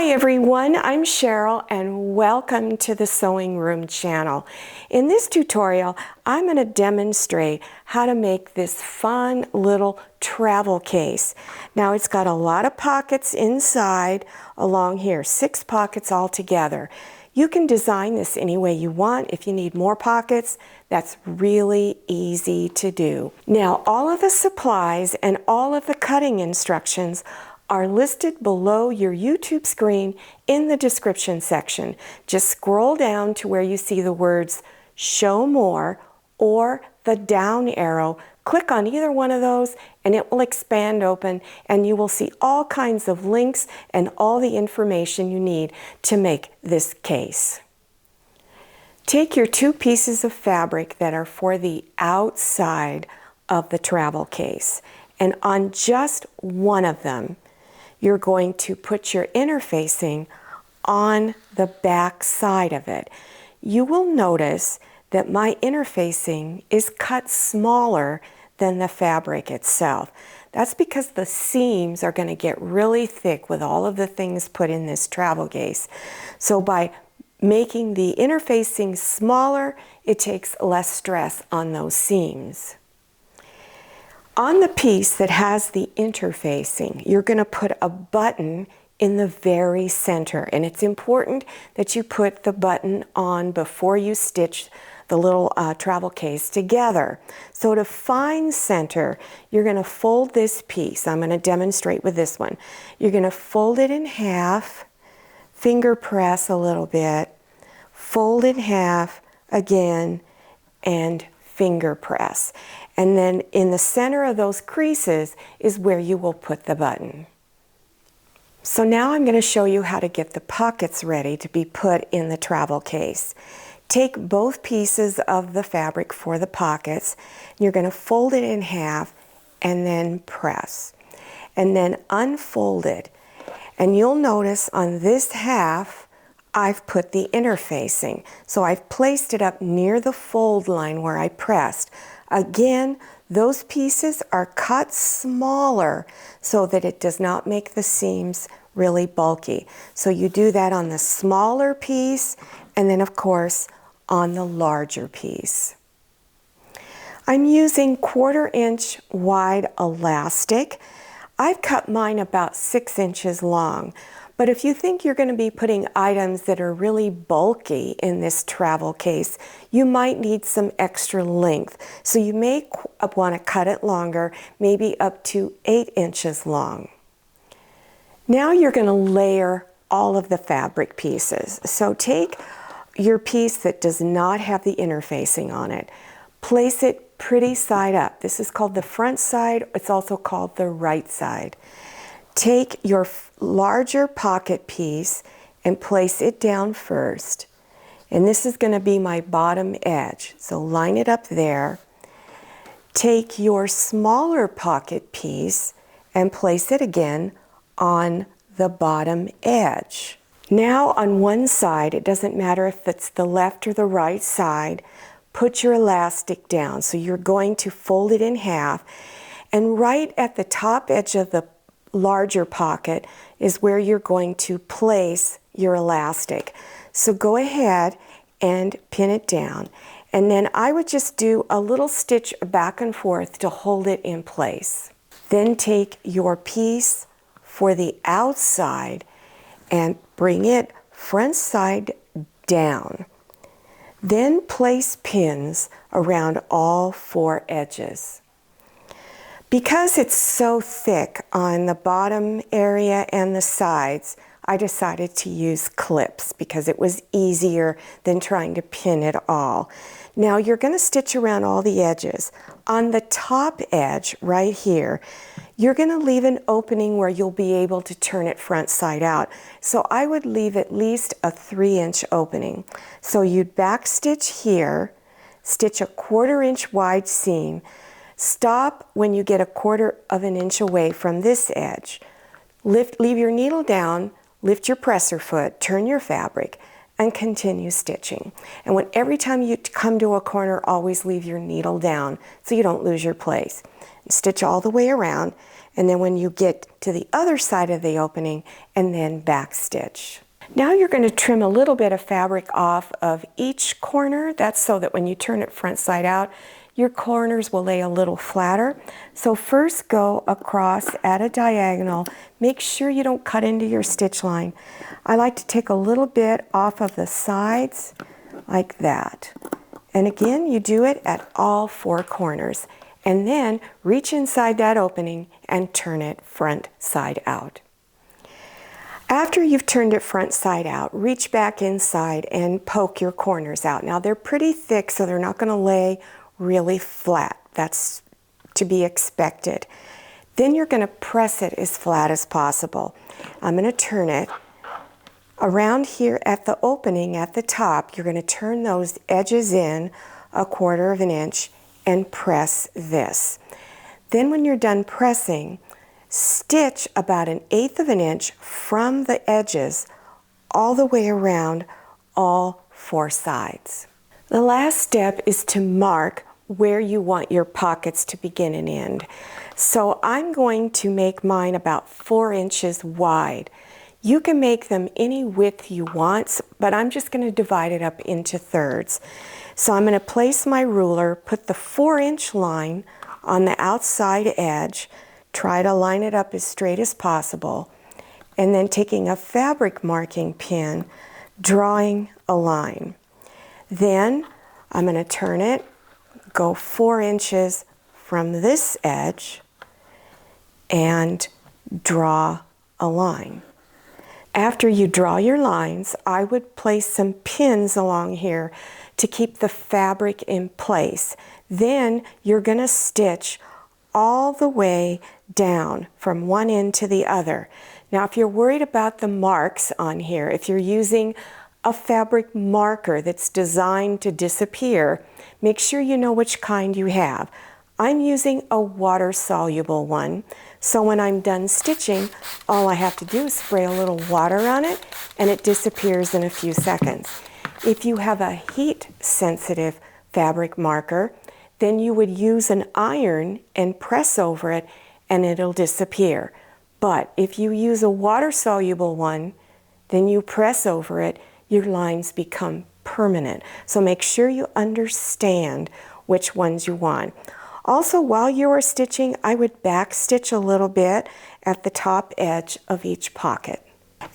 Hi everyone, I'm Cheryl and welcome to the Sewing Room channel. In this tutorial, I'm going to demonstrate how to make this fun little travel case. Now it's got a lot of pockets inside along here, 6 pockets altogether. You can design this any way you want. If you need more pockets, that's really easy to do. Now all of the supplies and all of the cutting instructions are listed below your YouTube screen in the description section. Just scroll down to where you see the words Show More or the down arrow. Click on either one of those and it will expand open and you will see all kinds of links and all the information you need to make this case. Take your 2 pieces of fabric that are for the outside of the travel case, and on just one of them, you're going to put your interfacing on the back side of it. You will notice that my interfacing is cut smaller than the fabric itself. That's because the seams are going to get really thick with all of the things put in this travel case. So by making the interfacing smaller, it takes less stress on those seams. On the piece that has the interfacing, you're going to put a button in the very center, and it's important that you put the button on before you stitch the little travel case together. So to find center, you're going to fold this piece. I'm going to demonstrate with this one. You're going to fold it in half, finger press a little bit, fold in half again, and finger press. And then in the center of those creases is where you will put the button. So now I'm going to show you how to get the pockets ready to be put in the travel case. Take both pieces of the fabric for the pockets. You're going to fold it in half and then press. And then unfold it. And you'll notice on this half, I've put the interfacing. So I've placed it up near the fold line where I pressed. Again, those pieces are cut smaller so that it does not make the seams really bulky. So you do that on the smaller piece and then of course on the larger piece. I'm using 1/4 inch wide elastic. I've cut mine about 6 inches long. But if you think you're going to be putting items that are really bulky in this travel case, you might need some extra length. So you may want to cut it longer, maybe up to 8 inches long. Now you're going to layer all of the fabric pieces. So take your piece that does not have the interfacing on it. Place it pretty side up. This is called the front side. It's also called the right side. Take your larger pocket piece and place it down first. And this is going to be my bottom edge. So line it up there. Take your smaller pocket piece and place it again on the bottom edge. Now on one side, it doesn't matter if it's the left or the right side, put your elastic down. So you're going to fold it in half, and right at the top edge of the larger pocket is where you're going to place your elastic. So go ahead and pin it down, and then I would just do a little stitch back and forth to hold it in place. Then take your piece for the outside and bring it front side down. Then place pins around all 4 edges. Because it's so thick on the bottom area and the sides, I decided to use clips because it was easier than trying to pin it all. Now you're going to stitch around all the edges. On the top edge right here, you're going to leave an opening where you'll be able to turn it front side out. So I would leave at least a 3-inch opening. So you'd back stitch here, stitch a 1/4 inch wide seam, stop when you get a 1/4 of an inch away from this edge. Leave your needle down, lift your presser foot, turn your fabric, and continue stitching. And every time you come to a corner, always leave your needle down so you don't lose your place. stitch all the way around, and then when you get to the other side of the opening, and then back stitch. Now you're going to trim a little bit of fabric off of each corner. That's so that when you turn it front side out, your corners will lay a little flatter. So first go across at a diagonal. Make sure you don't cut into your stitch line. I like to take a little bit off of the sides like that. And again, you do it at all 4 corners. And then reach inside that opening and turn it front side out. After you've turned it front side out, reach back inside and poke your corners out. Now they're pretty thick, so they're not going to lay really flat. That's to be expected. Then you're going to press it as flat as possible. I'm going to turn it around here at the opening at the top. You're going to turn those edges in 1/4 inch and press this. Then when you're done pressing, stitch about 1/8 inch from the edges all the way around all 4 sides. The last step is to mark where you want your pockets to begin and end. So I'm going to make mine about 4 inches wide. You can make them any width you want, but I'm just going to divide it up into thirds. So I'm going to place my ruler, put the 4-inch line on the outside edge, try to line it up as straight as possible, and then taking a fabric marking pin, drawing a line. Then I'm going to turn it, go 4 inches from this edge, and draw a line. After you draw your lines, I would place some pins along here to keep the fabric in place. Then you're going to stitch all the way down from one end to the other. Now if you're worried about the marks on here, if you're using a fabric marker that's designed to disappear, make sure you know which kind you have. I'm using a water-soluble one, so when I'm done stitching, all I have to do is spray a little water on it and it disappears in a few seconds. If you have a heat-sensitive fabric marker, then you would use an iron and press over it and it'll disappear. But if you use a water-soluble one, then you press over it, your lines become permanent. So make sure you understand which ones you want. Also, while you are stitching, I would back stitch a little bit at the top edge of each pocket.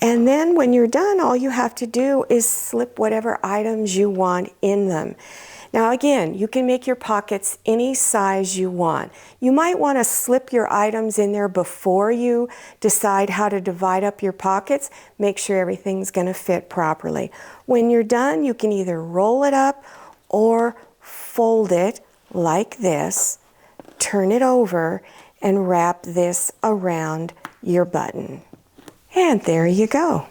And then when you're done, all you have to do is slip whatever items you want in them. Now again, you can make your pockets any size you want. You might want to slip your items in there before you decide how to divide up your pockets. Make sure everything's going to fit properly. When you're done, you can either roll it up or fold it like this, turn it over, and wrap this around your button. And there you go.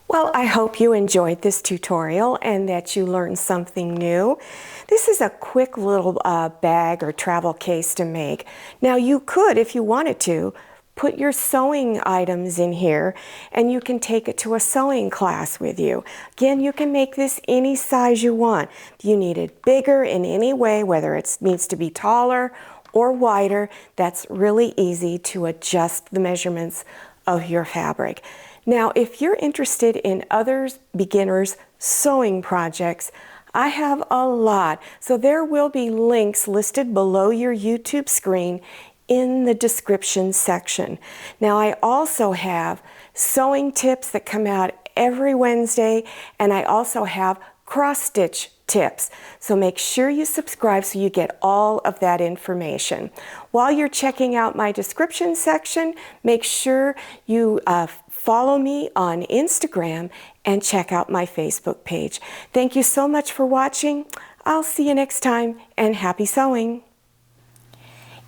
Well, I hope you enjoyed this tutorial and that you learned something new. This is a quick little bag or travel case to make. Now you could, if you wanted to, put your sewing items in here and you can take it to a sewing class with you. Again, you can make this any size you want. If you need it bigger in any way, whether it needs to be taller or wider, that's really easy to adjust the measurements of your fabric. Now, if you're interested in other beginners sewing projects, I have a lot. So there will be links listed below your YouTube screen in the description section. Now, I also have sewing tips that come out every Wednesday, and I also have cross-stitch tips. So make sure you subscribe so you get all of that information. While you're checking out my description section, make sure you follow me on Instagram and check out my Facebook page. Thank you so much for watching. I'll see you next time, and happy sewing.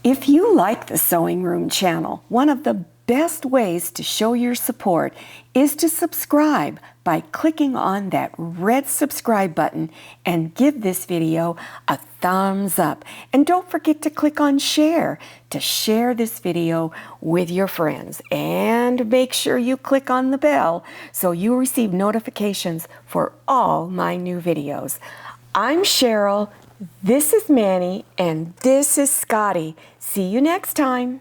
If you like the Sewing Room channel, one of the best ways to show your support is to subscribe by clicking on that red subscribe button and give this video a thumbs up. And don't forget to click on share to share this video with your friends. And make sure you click on the bell so you receive notifications for all my new videos. I'm Cheryl. This is Manny and this is Scotty. See you next time.